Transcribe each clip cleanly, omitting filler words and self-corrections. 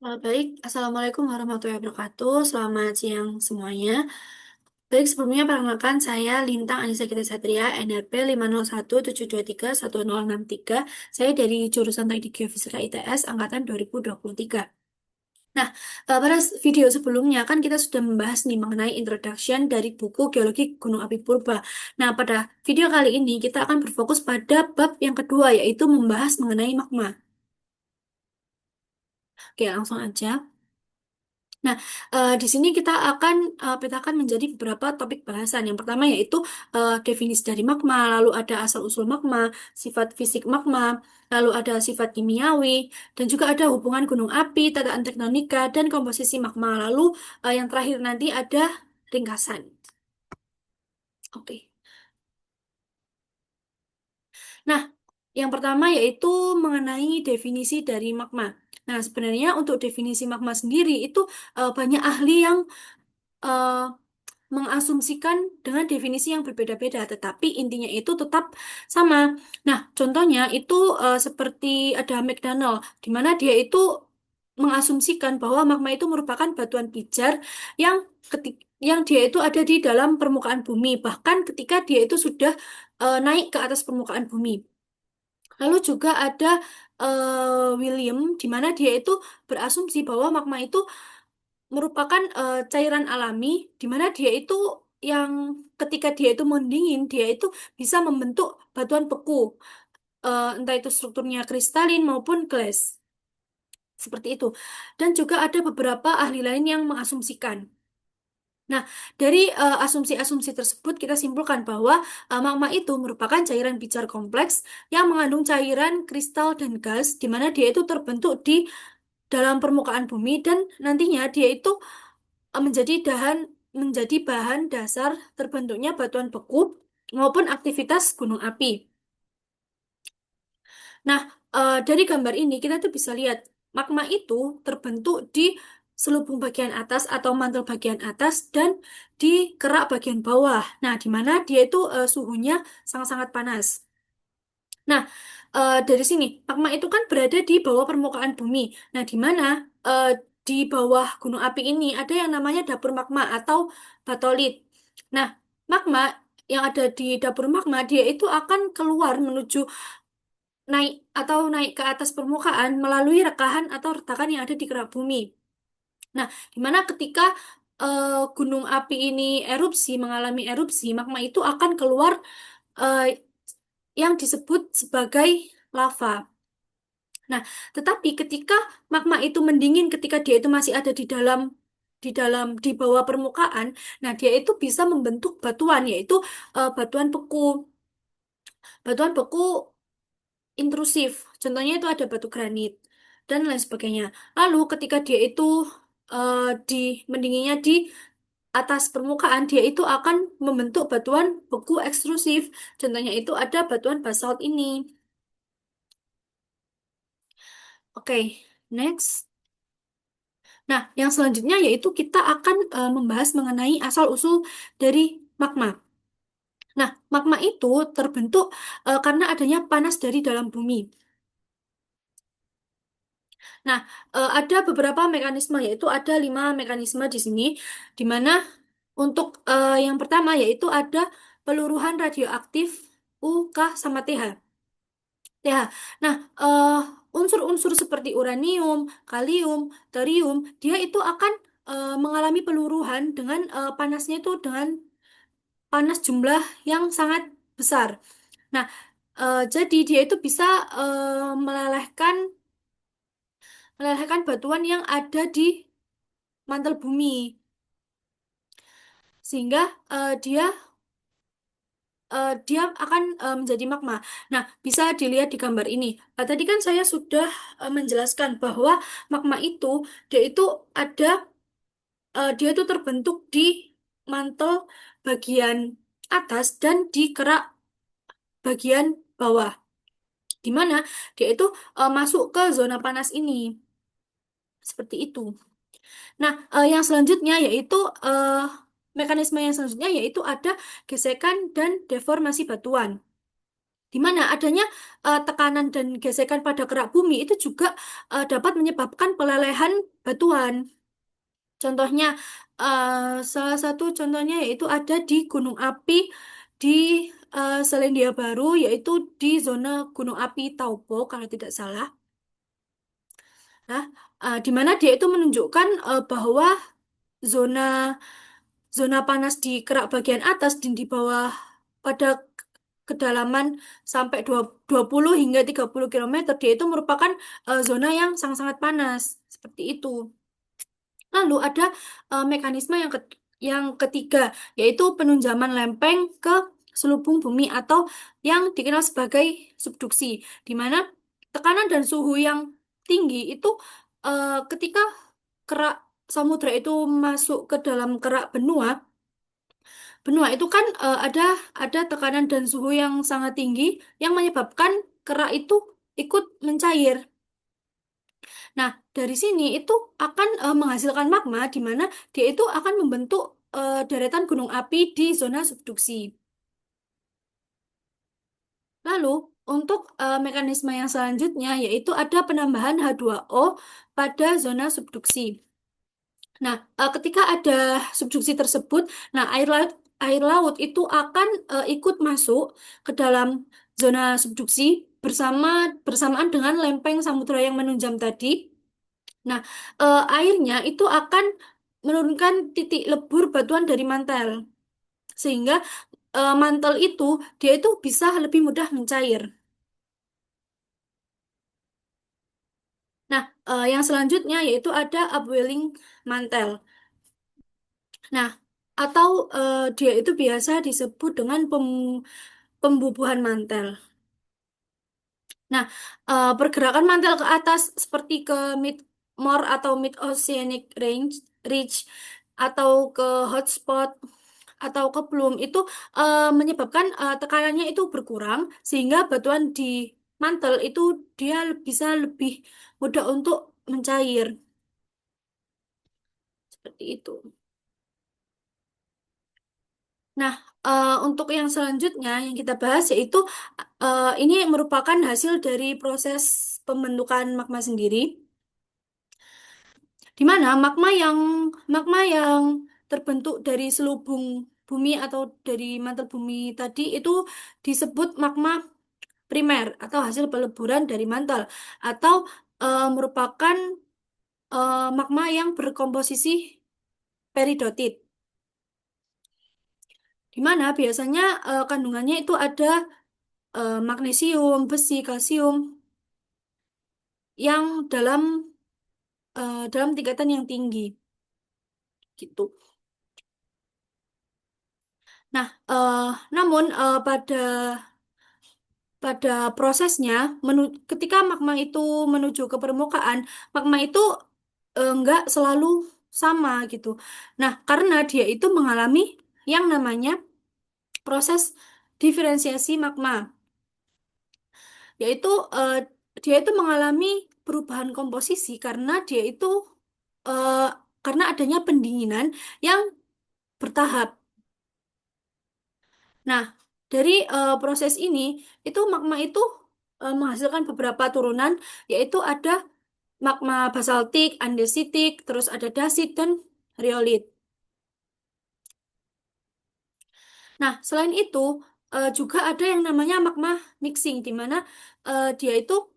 Baik, Assalamualaikum warahmatullahi wabarakatuh. Selamat siang semuanya. Baik, sebelumnya perkenalkan saya Lintang Anissa Gita Satria, NRP 50172311063. Saya dari jurusan Teknik Geofisika ITS Angkatan 2023. Nah, pada video sebelumnya kan kita sudah membahas nih mengenai introduction dari buku Geologi Gunung Api Purba. Nah, pada video kali ini kita akan berfokus pada bab yang kedua, yaitu membahas mengenai magma. Oke, langsung aja. Nah, di sini kita akan petakan menjadi beberapa topik bahasan. Yang pertama yaitu definisi dari magma, lalu ada asal-usul magma, sifat fisik magma, lalu ada sifat kimiawi, dan juga ada hubungan gunung api, tataan tektonika, dan komposisi magma. Lalu yang terakhir nanti ada ringkasan. Oke. Nah, yang pertama yaitu mengenai definisi dari magma. Nah, sebenarnya untuk definisi magma sendiri itu banyak ahli yang eh, mengasumsikan dengan definisi yang berbeda-beda, tetapi intinya itu tetap sama. Nah, contohnya itu seperti ada McDonald, di mana dia itu mengasumsikan bahwa magma itu merupakan batuan pijar yang yang dia itu ada di dalam permukaan bumi, bahkan ketika dia itu sudah naik ke atas permukaan bumi. Lalu juga ada William, di mana dia itu berasumsi bahwa magma itu merupakan cairan alami di mana dia itu yang ketika dia itu mendingin dia itu bisa membentuk batuan beku. Entah itu strukturnya kristalin maupun glass seperti itu, dan juga ada beberapa ahli lain yang mengasumsikan. Nah, dari asumsi-asumsi tersebut kita simpulkan bahwa magma itu merupakan cairan pijar kompleks yang mengandung cairan kristal dan gas di mana dia itu terbentuk di dalam permukaan bumi dan nantinya dia itu menjadi bahan dasar terbentuknya batuan beku maupun aktivitas gunung api. Nah, dari gambar ini kita tuh bisa lihat magma itu terbentuk di selubung bagian atas atau mantel bagian atas dan di kerak bagian bawah. Nah, di mana dia itu suhunya sangat-sangat panas. Nah, dari sini magma itu kan berada di bawah permukaan bumi. Nah, di mana eh, di bawah gunung api ini ada yang namanya dapur magma atau batolit. Nah, magma yang ada di dapur magma dia itu akan keluar menuju naik ke atas permukaan melalui rekahan atau retakan yang ada di kerak bumi. Nah, di mana ketika gunung api ini mengalami erupsi, magma itu akan keluar eh, yang disebut sebagai lava. Nah, tetapi ketika magma itu mendingin, ketika dia itu masih ada di bawah permukaan, nah dia itu bisa membentuk batuan, yaitu batuan beku. Batuan beku intrusif, contohnya itu ada batu granit dan lain sebagainya. Lalu ketika dia itu eh, di mendinginnya di atas permukaan, dia itu akan membentuk batuan beku ekstrusif. Contohnya itu ada batuan basalt ini. Oke, next. Nah, yang selanjutnya yaitu kita akan membahas mengenai asal-usul dari magma. Nah, magma itu terbentuk karena adanya panas dari dalam bumi. Nah, ada beberapa mekanisme, yaitu ada 5 mekanisme di sini, di mana untuk yang pertama yaitu ada peluruhan radioaktif U, K, sama TH. TH. Nah, unsur-unsur seperti uranium, kalium, thorium, dia itu akan mengalami peluruhan dengan panasnya itu dengan panas jumlah yang sangat besar. Nah, jadi dia itu bisa melelehkan batuan yang ada di mantel bumi sehingga dia akan menjadi magma. Nah, bisa dilihat di gambar ini. Tadi kan saya sudah menjelaskan bahwa magma itu dia itu ada dia itu terbentuk di mantel bagian atas dan di kerak bagian bawah, di mana dia itu masuk ke zona panas ini. Seperti itu. Nah, yang selanjutnya yaitu mekanisme yang selanjutnya yaitu ada gesekan dan deformasi batuan. di mana adanya tekanan dan gesekan pada kerak bumi itu juga dapat menyebabkan pelelehan batuan. Contohnya, salah satu contohnya yaitu ada di gunung api di Selandia Baru, yaitu di zona gunung api Taupo, kalau tidak salah. Nah, di mana dia itu menunjukkan bahwa zona zona panas di kerak bagian atas dan di bawah pada kedalaman sampai 20 hingga 30 kilometer, dia itu merupakan zona yang sangat-sangat panas. Seperti itu. Lalu ada mekanisme yang ketiga, yaitu penunjaman lempeng ke selubung bumi atau yang dikenal sebagai subduksi, di mana tekanan dan suhu yang tinggi itu ketika kerak samudra itu masuk ke dalam kerak benua, benua itu kan ada tekanan dan suhu yang sangat tinggi yang menyebabkan kerak itu ikut mencair. Nah, dari sini itu akan menghasilkan magma di mana dia itu akan membentuk deretan gunung api di zona subduksi. Lalu, untuk mekanisme yang selanjutnya yaitu ada penambahan H2O pada zona subduksi. Nah, ketika ada subduksi tersebut, nah air laut itu akan ikut masuk ke dalam zona subduksi bersamaan dengan lempeng samudra yang menunjam tadi. Nah, airnya itu akan menurunkan titik lebur batuan dari mantel, sehingga mantel itu dia itu bisa lebih mudah mencair. Nah, yang selanjutnya yaitu ada upwelling mantel. Nah, atau dia itu biasa disebut dengan pembubuhan mantel. Nah, pergerakan mantel ke atas seperti ke mid-more atau mid-oceanic ridge atau ke hotspot atau ke plume itu menyebabkan tekanannya itu berkurang sehingga batuan di mantel itu dia bisa lebih mudah untuk mencair seperti itu. Nah, untuk yang selanjutnya yang kita bahas yaitu ini merupakan hasil dari proses pembentukan magma sendiri, di mana magma yang terbentuk dari selubung bumi atau dari mantel bumi tadi itu disebut magma primer atau hasil peleburan dari mantel atau merupakan magma yang berkomposisi peridotit, di mana biasanya kandungannya itu ada magnesium, besi, kalsium yang dalam tingkatan yang tinggi gitu. Nah, namun pada prosesnya ketika magma itu menuju ke permukaan, magma itu enggak selalu sama gitu. Nah, karena dia itu mengalami yang namanya proses diferensiasi magma, yaitu dia itu mengalami perubahan komposisi eh, karena adanya pendinginan yang bertahap. Nah, dari proses ini itu magma itu menghasilkan beberapa turunan, yaitu ada magma basaltik, andesitik, terus ada dasit dan riolit. Nah, selain itu juga ada yang namanya magma mixing, di mana dia itu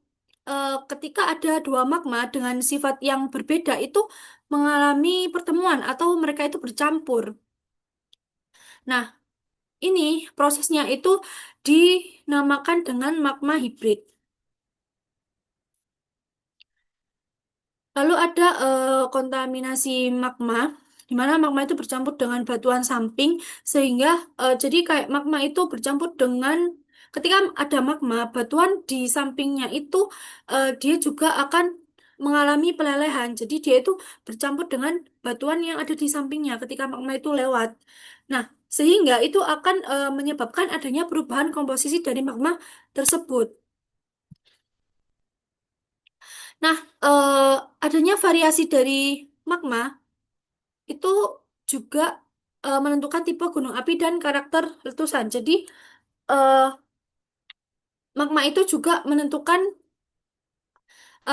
ketika ada dua magma dengan sifat yang berbeda itu mengalami pertemuan atau mereka itu bercampur. Nah, ini prosesnya itu dinamakan dengan magma hibrid. Lalu ada kontaminasi magma, di mana magma itu bercampur dengan batuan samping, sehingga jadi kayak magma itu bercampur dengan ketika ada magma, batuan di sampingnya itu dia juga akan mengalami pelelehan. Jadi dia itu bercampur dengan batuan yang ada di sampingnya ketika magma itu lewat. Nah, sehingga itu akan menyebabkan adanya perubahan komposisi dari magma tersebut. Nah, adanya variasi dari magma itu juga menentukan tipe gunung api dan karakter letusan. Jadi, eh, magma itu juga menentukan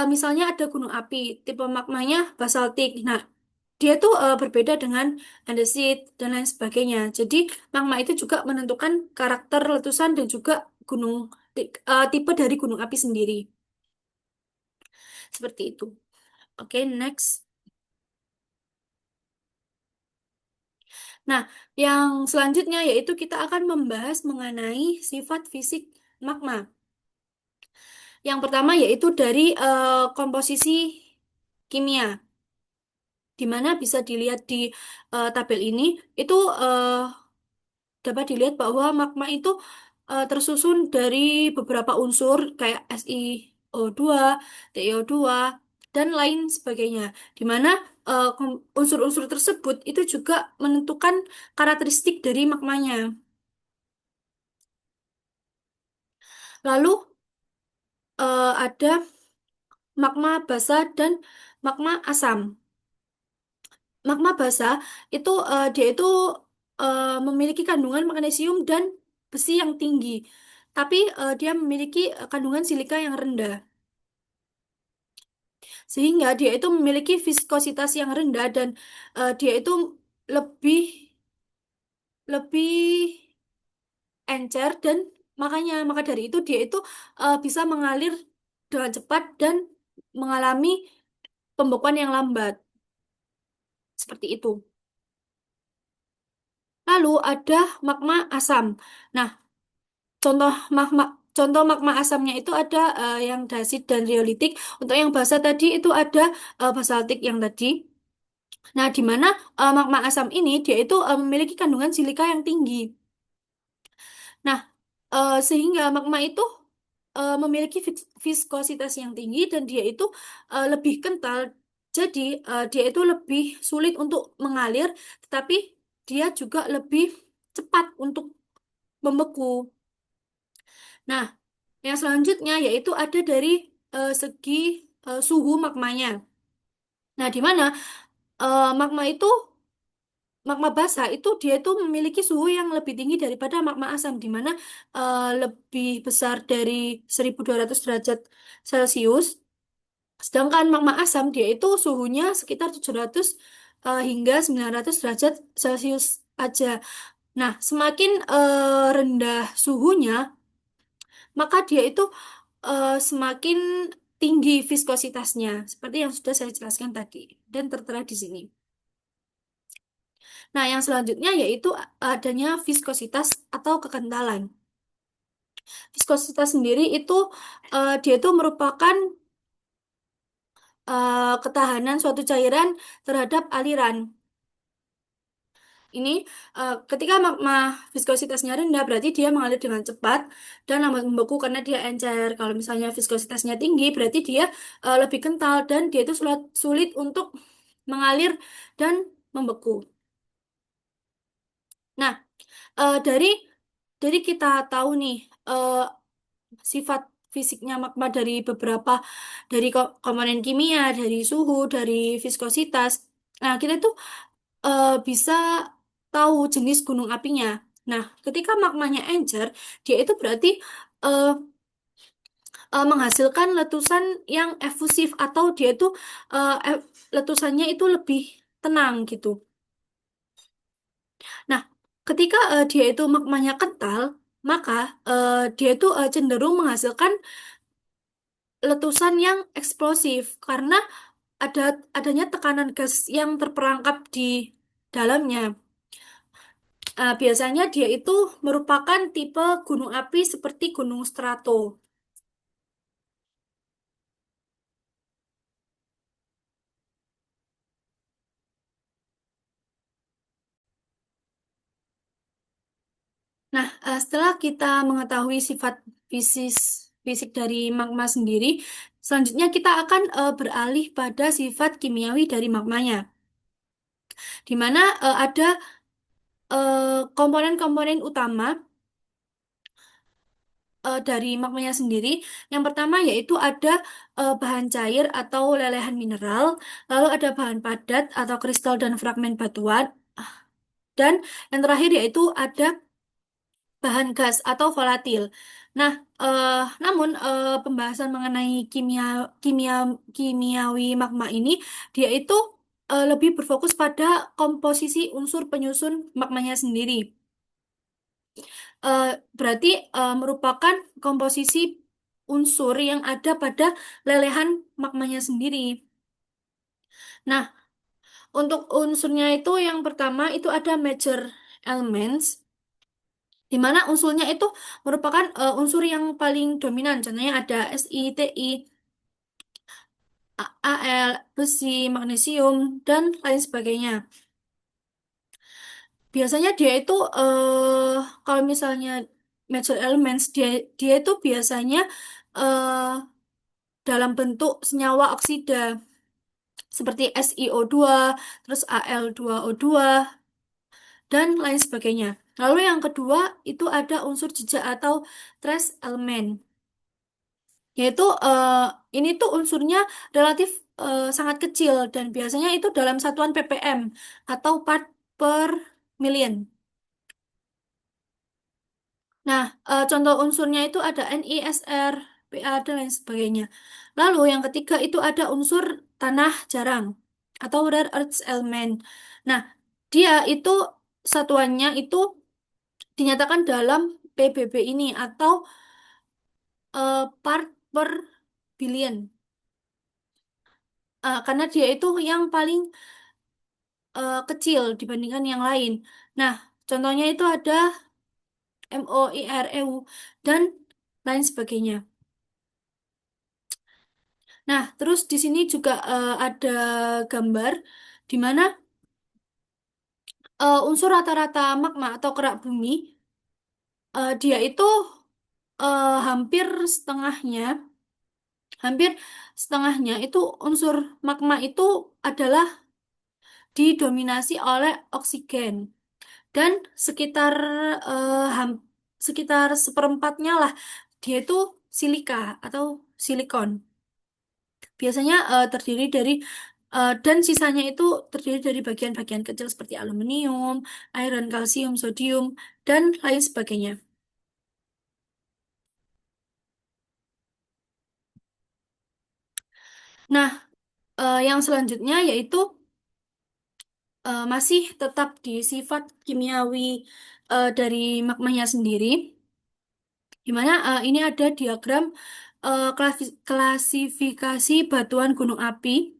misalnya ada gunung api, tipe magmanya basaltik. Nah, dia tuh berbeda dengan andesit dan lain sebagainya. Jadi, magma itu juga menentukan karakter letusan dan juga gunung tipe dari gunung api sendiri. Seperti itu. Oke, next. Nah, yang selanjutnya yaitu kita akan membahas mengenai sifat fisik magma. Yang pertama yaitu dari komposisi kimia, di mana bisa dilihat di tabel ini, itu dapat dilihat bahwa magma itu tersusun dari beberapa unsur kayak SiO2, TiO2, dan lain sebagainya. Di mana unsur-unsur tersebut itu juga menentukan karakteristik dari magmanya. Lalu ada magma basa dan magma asam. Magma basa itu dia itu memiliki kandungan magnesium dan besi yang tinggi, tapi dia memiliki kandungan silika yang rendah, sehingga dia itu memiliki viskositas yang rendah dan dia itu lebih lebih encer dan maka dari itu dia itu bisa mengalir dengan cepat dan mengalami pembekuan yang lambat seperti itu. Lalu ada magma asam. Nah, contoh magma contoh magma asamnya itu ada yang dasit dan riolitik. Untuk yang basa tadi itu ada basaltik yang tadi. Nah, di mana magma asam ini dia itu memiliki kandungan silika yang tinggi. Nah, sehingga magma itu memiliki viskositas yang tinggi dan dia itu lebih kental. Jadi, dia itu lebih sulit untuk mengalir, tetapi dia juga lebih cepat untuk membeku. Nah, yang selanjutnya yaitu ada dari segi suhu magmanya. Nah, di mana magma itu magma basah itu dia itu memiliki suhu yang lebih tinggi daripada magma asam, di mana lebih besar dari 1200 derajat Celcius. Sedangkan magma asam dia itu suhunya sekitar 700 hingga 900 derajat Celcius aja. Nah, semakin rendah suhunya, maka dia itu semakin tinggi viskositasnya, seperti yang sudah saya jelaskan tadi dan tertera di sini. Nah, yang selanjutnya yaitu adanya viskositas atau kekentalan. Viskositas sendiri itu dia itu merupakan ketahanan suatu cairan terhadap aliran. Ini ketika magma viskositasnya rendah berarti dia mengalir dengan cepat dan lambat membeku karena dia encer. Kalau misalnya viskositasnya tinggi berarti dia lebih kental dan dia itu sulit untuk mengalir dan membeku. Nah, dari kita tahu nih eh, sifat fisiknya magma dari beberapa dari komponen kimia, dari suhu, dari viskositas. Nah, kita tuh bisa tahu jenis gunung apinya. Nah, ketika magmanya encer, dia itu berarti eh, menghasilkan letusan yang efusif atau dia itu letusannya itu lebih tenang gitu. Nah, ketika dia itu magmanya kental, maka dia itu cenderung menghasilkan letusan yang eksplosif karena adanya tekanan gas yang terperangkap di dalamnya. Biasanya dia itu merupakan tipe gunung api seperti Gunung Strato. Nah, setelah kita mengetahui sifat fisis fisik dari magma sendiri, selanjutnya kita akan beralih pada sifat kimiawi dari magmanya, di mana ada komponen-komponen utama dari magmanya sendiri. Yang pertama yaitu ada bahan cair atau lelehan mineral, lalu ada bahan padat atau kristal dan fragmen batuan, dan yang terakhir yaitu ada bahan gas atau volatil. Nah, Pembahasan mengenai kimia kimiawi magma ini dia itu lebih berfokus pada komposisi unsur penyusun magmanya sendiri. Eh, Berarti merupakan komposisi unsur yang ada pada lelehan magmanya sendiri. Nah, untuk unsurnya itu yang pertama itu ada major elements, di mana unsurnya itu merupakan unsur yang paling dominan. Contohnya ada Si, Ti, Al, besi, magnesium, dan lain sebagainya. Biasanya dia itu kalau misalnya major elements dia dia itu biasanya eh, dalam bentuk senyawa oksida seperti SiO2, terus Al2O2 dan lain sebagainya. Lalu yang kedua itu ada unsur jejak atau trace element, yaitu ini tuh unsurnya relatif sangat kecil dan biasanya itu dalam satuan ppm atau part per million. Nah, contoh unsurnya itu ada NiSr, Pa, dan lain sebagainya. Lalu yang ketiga itu ada unsur tanah jarang atau rare earth element. Nah, dia itu satuannya itu dinyatakan dalam PBB ini atau part per billion. Karena dia itu yang paling kecil dibandingkan yang lain. Nah, contohnya itu ada MoIREU dan lain sebagainya. Nah, terus di sini juga ada gambar di mana unsur rata-rata magma atau kerak bumi dia itu hampir setengahnya, hampir setengahnya itu unsur magma itu adalah didominasi oleh oksigen dan sekitar sekitar seperempatnya lah dia itu silika atau silikon. Biasanya terdiri dari dan sisanya itu terdiri dari bagian-bagian kecil seperti aluminium, iron, kalsium, sodium, dan lain sebagainya. Nah, yang selanjutnya yaitu masih tetap di sifat kimiawi dari magmanya sendiri, di mana ini ada diagram klasifikasi batuan gunung api.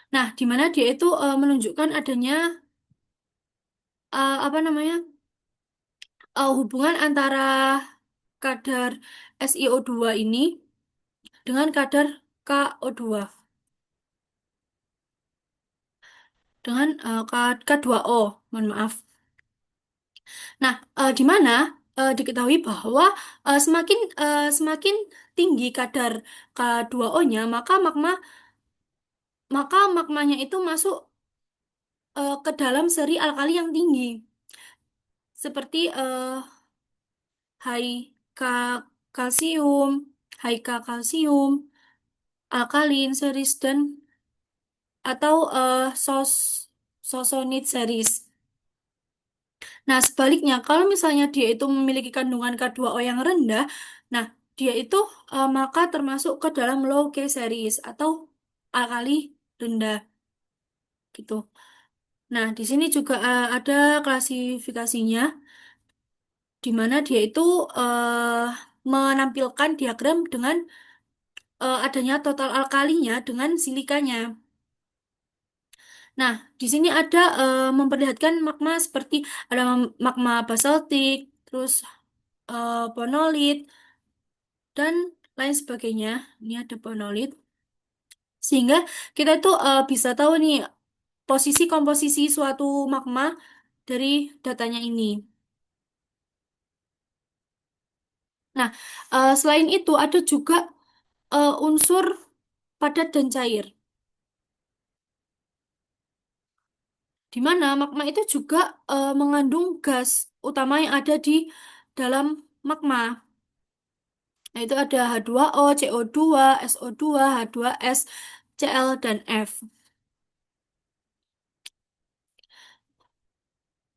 Nah, di mana dia itu menunjukkan adanya apa namanya hubungan antara kadar SiO2 ini dengan kadar KO2 dengan K2O, mohon maaf. Nah, di mana diketahui bahwa semakin tinggi kadar K2O-nya, maka magmanya itu masuk ke dalam seri alkali yang tinggi, seperti high K kalsium, high K kalsium, alkalin series dan atau sosonit series. Nah, sebaliknya kalau misalnya dia itu memiliki kandungan K2O yang rendah, nah dia itu maka termasuk ke dalam low K series atau alkali rendah gitu. Nah, di sini juga ada klasifikasinya di mana dia itu eh, menampilkan diagram dengan adanya total alkalinya dengan silikanya. Nah, di sini ada memperlihatkan magma seperti ada magma basaltik, terus ponolit, dan lain sebagainya. Ini ada ponolit. Sehingga kita itu bisa tahu nih posisi komposisi suatu magma dari datanya ini. Nah, selain itu ada juga unsur padat dan cair, di mana magma itu juga mengandung gas utama yang ada di dalam magma. Nah, itu ada H2O, CO2, SO2, H2S, Cl, dan F.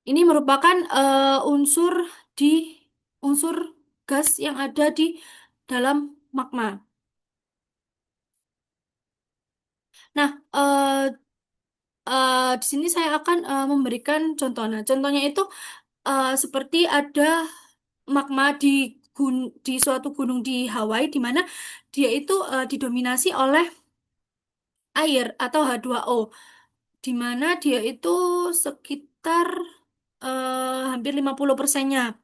Ini merupakan unsur di unsur gas yang ada di dalam magma. Nah, di sini saya akan memberikan contoh. Nah, contohnya itu seperti ada magma di suatu gunung di Hawaii, di mana dia itu didominasi oleh air atau H2O, di mana dia itu sekitar hampir 50%-nya.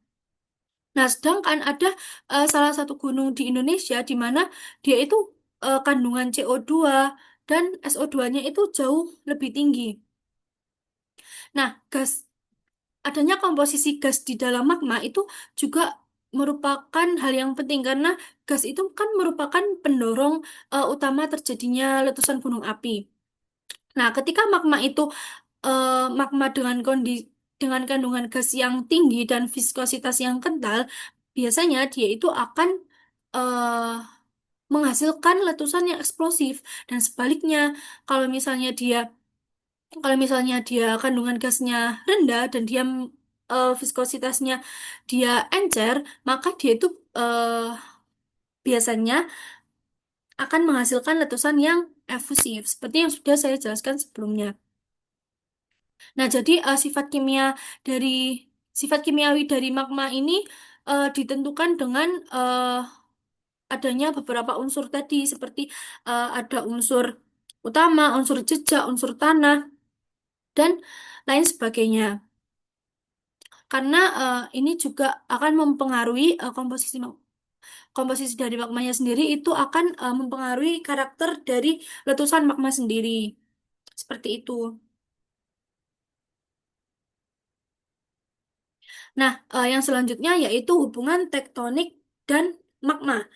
Nah, sedangkan ada salah satu gunung di Indonesia di mana dia itu kandungan CO2 dan SO2-nya itu jauh lebih tinggi. Nah, adanya komposisi gas di dalam magma itu juga merupakan hal yang penting karena gas itu kan merupakan pendorong utama terjadinya letusan gunung api. Nah, ketika magma itu magma dengan kandungan gas yang tinggi dan viskositas yang kental, biasanya dia itu akan eh, menghasilkan letusan yang eksplosif. Dan sebaliknya, kalau misalnya dia kalau misalnya dia kandungan gasnya rendah dan dia viskositasnya dia encer, maka dia itu eh, biasanya akan menghasilkan letusan yang efusif, seperti yang sudah saya jelaskan sebelumnya. Nah, jadi dari sifat kimiawi dari magma ini ditentukan dengan adanya beberapa unsur tadi, seperti ada unsur utama, unsur jejak, unsur tanah, dan lain sebagainya. Karena ini juga akan mempengaruhi komposisi dari magmanya sendiri itu akan mempengaruhi karakter dari letusan magma sendiri. Seperti itu. Nah, yang selanjutnya yaitu hubungan tektonik dan magma.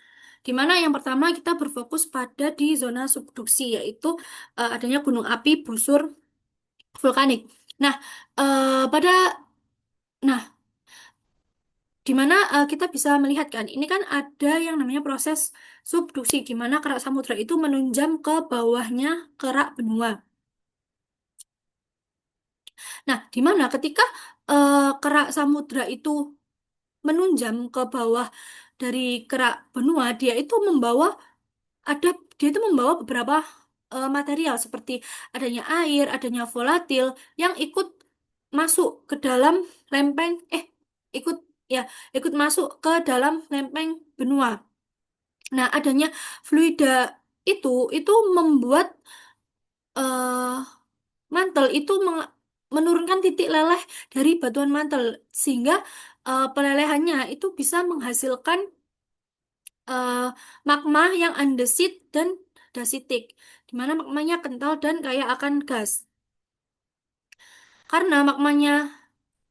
Di mana yang pertama kita berfokus pada di zona subduksi, yaitu adanya gunung api busur vulkanik. Nah, eh, pada nah di mana kita bisa melihat kan, ini kan ada yang namanya proses subduksi, di mana kerak samudra itu menunjam ke bawahnya kerak benua. Nah, di mana ketika kerak samudra itu menunjam ke bawah dari kerak benua, ada dia itu membawa beberapa material seperti adanya air, adanya volatil yang ikut masuk ke dalam lempeng, ikut ya, ikut masuk ke dalam lempeng benua. Nah, adanya fluida itu itu membuat eh, mantel itu menurunkan titik leleh dari batuan mantel sehingga pelelehannya itu bisa menghasilkan eh, magma yang andesit dan dasitik, di mana magmanya kental dan kaya akan gas. Karena magmanya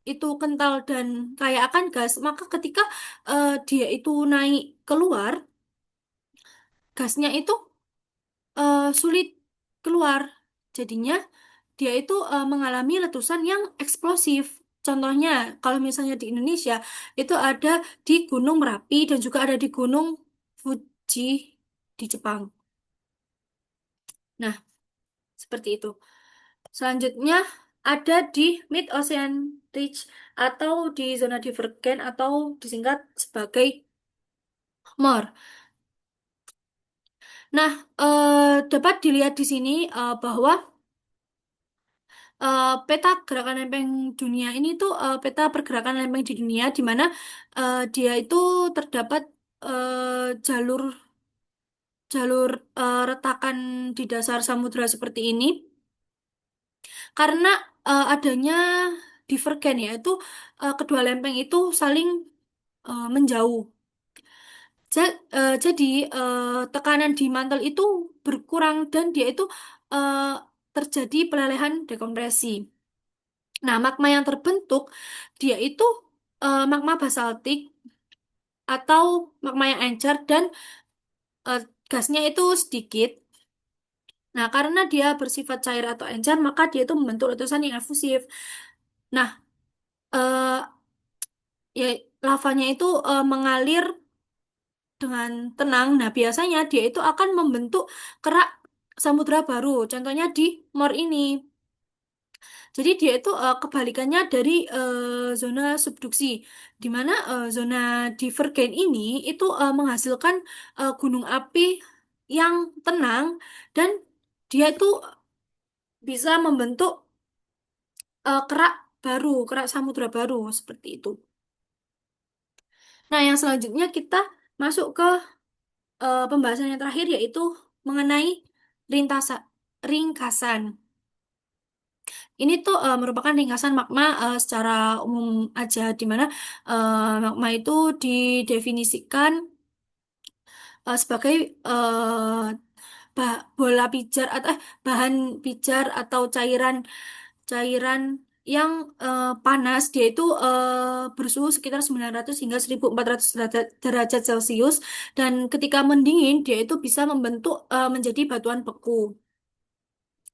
itu kental dan kaya akan gas, maka ketika dia itu naik keluar, gasnya itu sulit keluar. Jadinya dia itu mengalami letusan yang eksplosif. Contohnya, kalau misalnya di Indonesia, itu ada di Gunung Merapi dan juga ada di Gunung Fuji di Jepang. Nah, seperti itu. Selanjutnya, ada di Mid-Ocean Ridge atau di zona divergen atau disingkat sebagai MOR. Nah, dapat dilihat di sini bahwa peta gerakan lempeng dunia ini tuh peta pergerakan lempeng di dunia di mana dia itu terdapat jalur jalur retakan di dasar samudra seperti ini karena adanya divergen yaitu kedua lempeng itu saling menjauh. Jadi tekanan di mantel itu berkurang dan dia itu eh, terjadi pelelehan dekompresi. Nah, magma yang terbentuk dia itu magma basaltik atau magma yang encer dan eh, gasnya itu sedikit. Nah, karena dia bersifat cair atau encer, maka dia itu membentuk letusan yang efusif. Nah, eh, ya lavanya itu mengalir dengan tenang. Nah, biasanya dia itu akan membentuk kerak samudra baru. Contohnya di Mor ini. Jadi dia itu kebalikannya dari zona subduksi, di mana zona divergen ini itu menghasilkan gunung api yang tenang dan dia itu bisa membentuk kerak baru, kerak samudra baru seperti itu. Nah, yang selanjutnya kita masuk ke pembahasan yang terakhir yaitu mengenai ringkasan. Ringkasan. Ini tuh merupakan ringkasan magma secara umum aja, di mana magma itu didefinisikan sebagai bola pijar atau bahan pijar atau cairan yang panas, dia itu bersuhu sekitar 900 hingga 1400 derajat Celcius, dan ketika mendingin dia itu bisa membentuk menjadi batuan beku,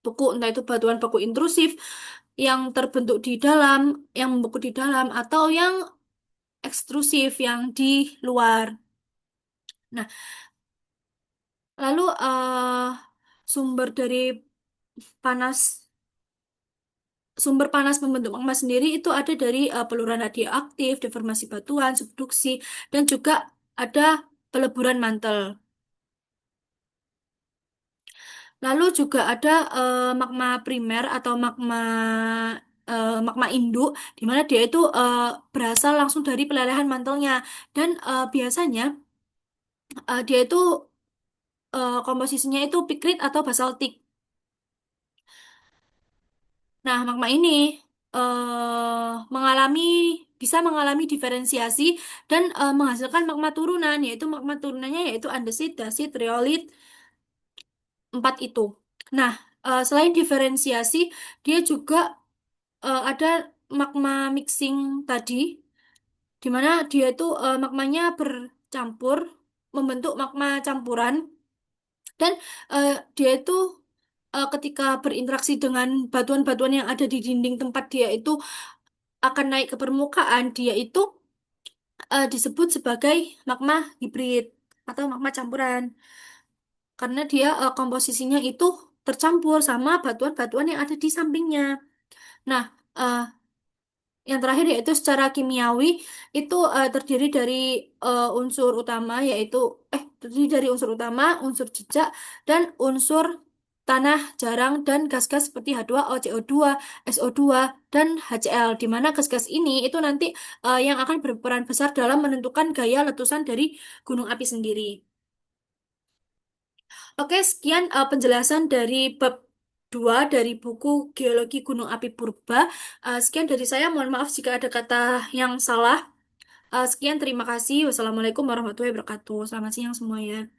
entah itu batuan beku intrusif yang terbentuk di dalam, yang membeku di dalam, atau yang ekstrusif yang di luar. Nah, lalu sumber dari panas sumber panas membentuk magma sendiri itu ada dari peluruhan radioaktif, deformasi batuan, subduksi, dan juga ada peleburan mantel. Lalu juga ada magma primer atau magma induk, di mana dia itu berasal langsung dari pelelehan mantelnya, dan biasanya dia itu komposisinya itu pikrit atau basaltik. Nah, magma ini mengalami bisa mengalami diferensiasi dan menghasilkan magma turunan, yaitu magma turunannya yaitu andesit, dasit, riolit, empat itu. Nah, selain diferensiasi, dia juga ada magma mixing tadi, di mana dia itu magmanya bercampur, membentuk magma campuran, dan dia itu ketika berinteraksi dengan batuan-batuan yang ada di dinding tempat dia itu akan naik ke permukaan, dia itu disebut sebagai magma hibrid atau magma campuran, karena dia komposisinya itu tercampur sama batuan-batuan yang ada di sampingnya. Nah, eh, yang terakhir yaitu secara kimiawi itu terdiri dari unsur utama yaitu terdiri dari unsur utama, unsur jejak, dan unsur tanah jarang dan gas-gas seperti H2O, CO2, SO2, dan HCl. Di mana gas-gas ini itu nanti yang akan berperan besar dalam menentukan gaya letusan dari gunung api sendiri. Oke, sekian penjelasan dari bab 2 dari buku Geologi Gunung Api Purba. Sekian dari saya, mohon maaf jika ada kata yang salah. Sekian, terima kasih. Wassalamualaikum warahmatullahi wabarakatuh. Selamat siang semuanya.